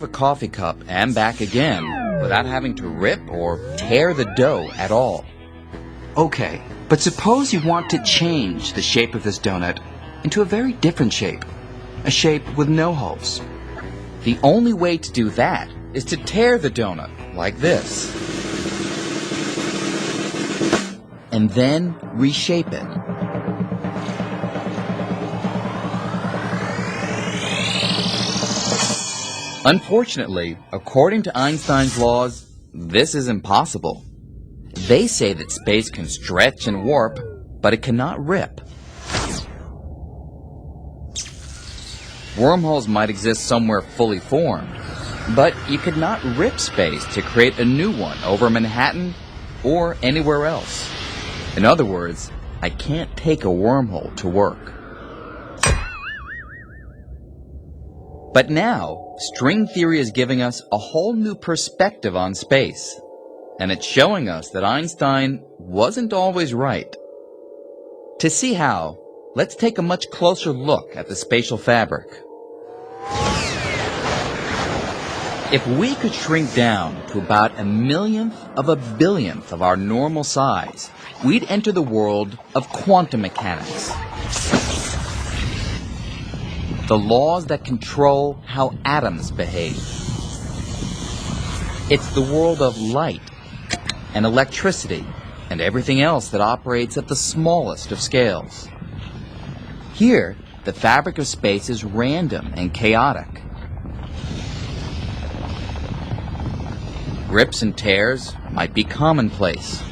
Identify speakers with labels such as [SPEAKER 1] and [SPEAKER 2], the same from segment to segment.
[SPEAKER 1] A coffee cup and back again without having to rip or tear the dough at all.
[SPEAKER 2] Okay, but suppose you want to change the shape of this donut into a very different shape, a shape with no holes.
[SPEAKER 1] The only way to do that is to tear the donut like this, and then reshape it. Unfortunately, according to Einstein's laws, this is impossible. They say that space can stretch and warp, but it cannot rip. Wormholes might exist somewhere fully formed, but you could not rip space to create a new one over Manhattan or anywhere else. In other words, I can't take a wormhole to work. But now, string theory is giving us a whole new perspective on space, and it's showing us that Einstein wasn't always right. To see how, let's take a much closer look at the spatial fabric. If we could shrink down to about a millionth of a billionth of our normal size, we'd enter the world of quantum mechanics. The laws that control how atoms behave. It's the world of light and electricity and everything else that operates at the smallest of scales. Here, the fabric of space is random and chaotic. Rips and tears might be commonplace.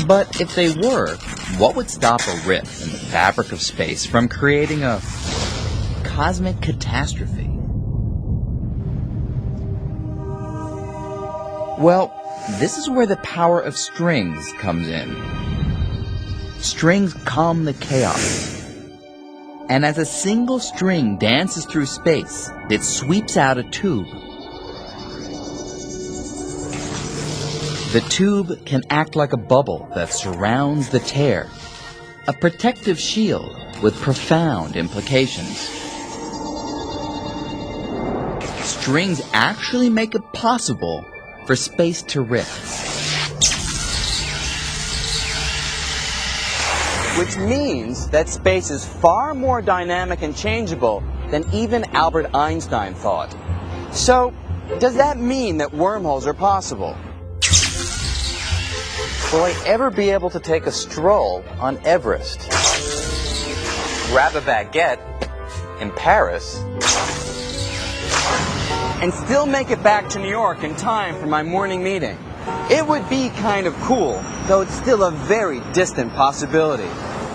[SPEAKER 1] But if they were, what would stop a rip in the fabric of space from creating a cosmic catastrophe? Well, this is where the power of strings comes in. Strings calm the chaos. And as a single string dances through space, it sweeps out a tube. The tube can act like a bubble that surrounds the tear, a protective shield with profound implications. Strings actually make it possible for space to rip.
[SPEAKER 3] Which means that space is far more dynamic and changeable than even Albert Einstein thought. So, does that mean that wormholes are possible? Will I ever be able to take a stroll on Everest? Grab a baguette in Paris? And still make it back to New York in time for my morning meeting? It would be kind of cool, though it's still a very distant possibility.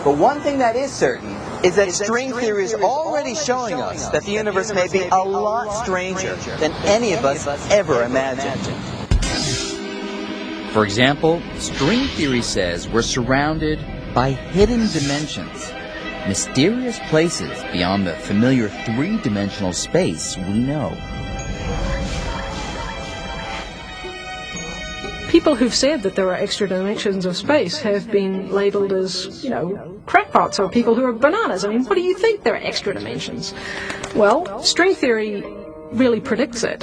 [SPEAKER 3] But one thing that is certain is that string theory is already showing us that the universe may be a lot stranger than any of us ever imagined.
[SPEAKER 1] For example, string theory says we're surrounded by hidden dimensions, mysterious places beyond the familiar three-dimensional space we know.
[SPEAKER 4] People who've said that there are extra dimensions of space have been labeled as, crackpots or people who are bananas. I mean, what do you think there are extra dimensions? Well, string theory really predicts it.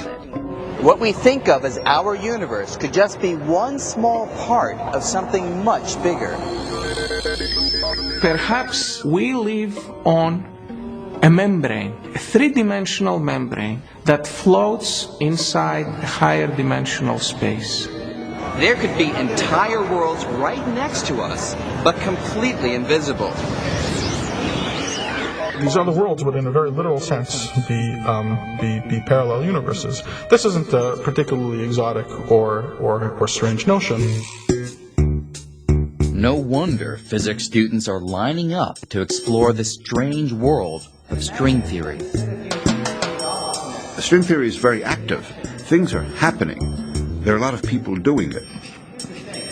[SPEAKER 3] What we think of as our universe could just be one small part of something much bigger.
[SPEAKER 5] Perhaps we live on a membrane, a three-dimensional membrane that floats inside a higher dimensional space.
[SPEAKER 3] There could be entire worlds right next to us, but completely invisible.
[SPEAKER 6] These other worlds would, in a very literal sense, be parallel universes. This isn't a particularly exotic or strange notion.
[SPEAKER 1] No wonder physics students are lining up to explore the strange world of string theory.
[SPEAKER 7] String theory is very active. Things are happening. There are a lot of people doing it.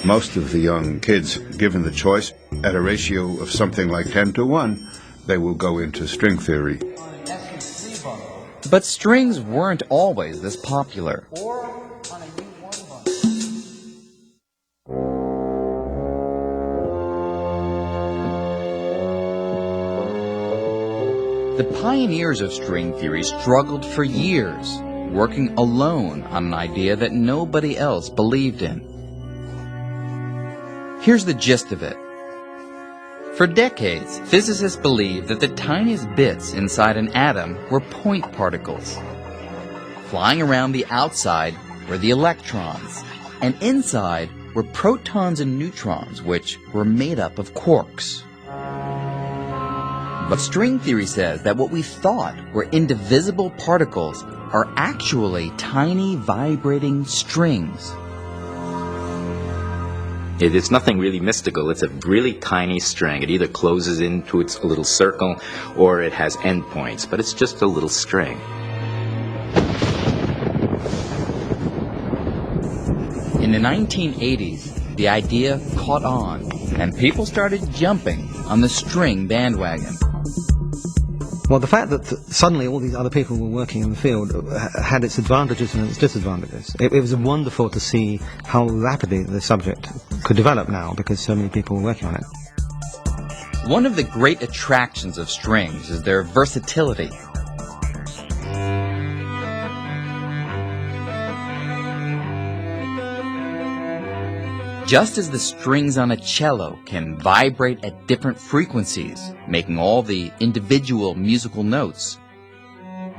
[SPEAKER 7] Most of the young kids, given the choice, at a ratio of something like 10 to 1, they will go into string theory.
[SPEAKER 1] But strings weren't always this popular. The pioneers of string theory struggled for years, working alone on an idea that nobody else believed in. Here's the gist of it. For decades, physicists believed that the tiniest bits inside an atom were point particles. Flying around the outside were the electrons, and inside were protons and neutrons, which were made up of quarks. But string theory says that what we thought were indivisible particles are actually tiny vibrating strings.
[SPEAKER 8] It's nothing really mystical. It's a really tiny string. It either closes into its little circle or it has endpoints, but it's just a little string.
[SPEAKER 1] In the 1980s, the idea caught on, and people started jumping on the string bandwagon.
[SPEAKER 9] Well, the fact that suddenly all these other people were working in the field had its advantages and its disadvantages. It was wonderful to see how rapidly the subject could develop now because so many people were working on it.
[SPEAKER 1] One of the great attractions of strings is their versatility. Just as the strings on a cello can vibrate at different frequencies, making all the individual musical notes,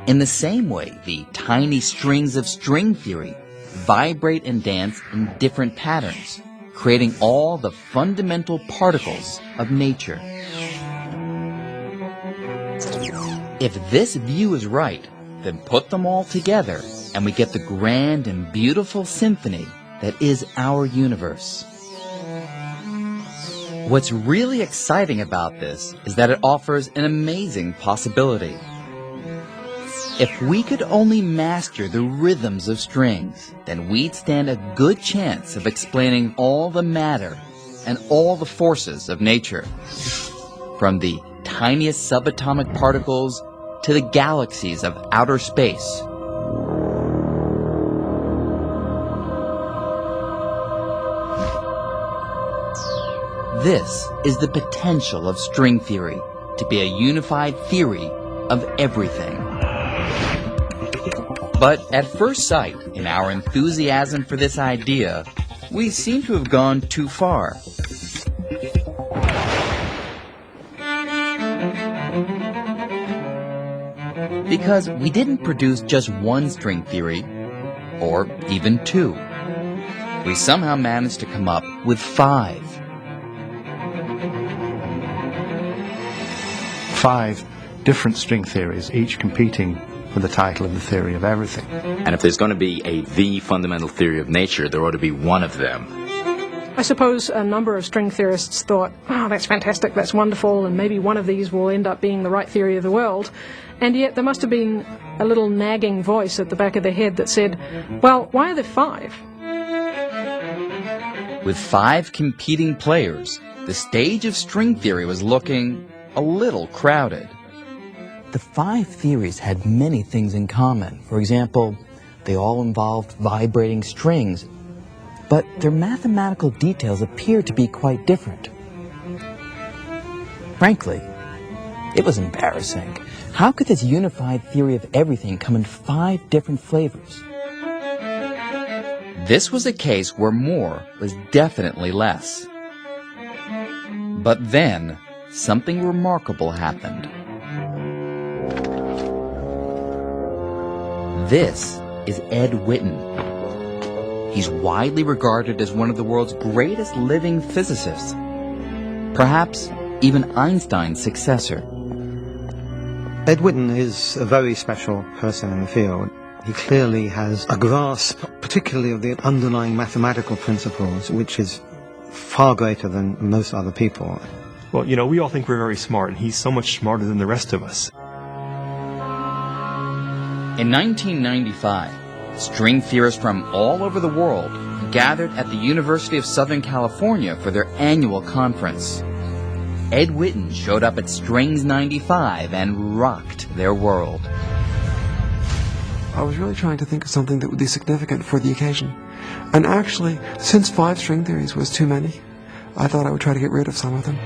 [SPEAKER 1] in the same way, the tiny strings of string theory vibrate and dance in different patterns, creating all the fundamental particles of nature. If this view is right, then put them all together, and we get the grand and beautiful symphony that is our universe. What's really exciting about this is that it offers an amazing possibility. If we could only master the rhythms of strings, then we'd stand a good chance of explaining all the matter and all the forces of nature, from the tiniest subatomic particles to the galaxies of outer space. This is the potential of string theory, to be a unified theory of everything. But at first sight, in our enthusiasm for this idea, we seem to have gone too far. Because we didn't produce just one string theory, or even two. We somehow managed to come up with 5.
[SPEAKER 10] 5 different string theories, each competing for the title of the theory of everything.
[SPEAKER 8] And if there's going to be the fundamental theory of nature, there ought to be one of them.
[SPEAKER 4] I suppose a number of string theorists thought, oh, that's fantastic, that's wonderful, and maybe one of these will end up being the right theory of the world. And yet there must have been a little nagging voice at the back of their head that said, well, why are there 5?
[SPEAKER 1] With 5 competing players, the stage of string theory was looking a little crowded. The 5 theories had many things in common. For example, they all involved vibrating strings, but their mathematical details appeared to be quite different. Frankly, it was embarrassing. How could this unified theory of everything come in 5 different flavors? This was a case where more was definitely less. But then, something remarkable happened. This is Ed Witten. He's widely regarded as one of the world's greatest living physicists, perhaps even Einstein's successor.
[SPEAKER 9] Ed Witten is a very special person in the field. He clearly has a grasp, particularly of the underlying mathematical principles, which is far greater than most other people.
[SPEAKER 11] Well, you know, we all think we're very smart, and he's so much smarter than the rest of us.
[SPEAKER 1] In 1995, string theorists from all over the world gathered at the University of Southern California for their annual conference. Ed Witten showed up at Strings 95 and rocked their world.
[SPEAKER 12] I was really trying to think of something that would be significant for the occasion. And actually, since 5 string theories was too many, I thought I would try to get rid of some of them.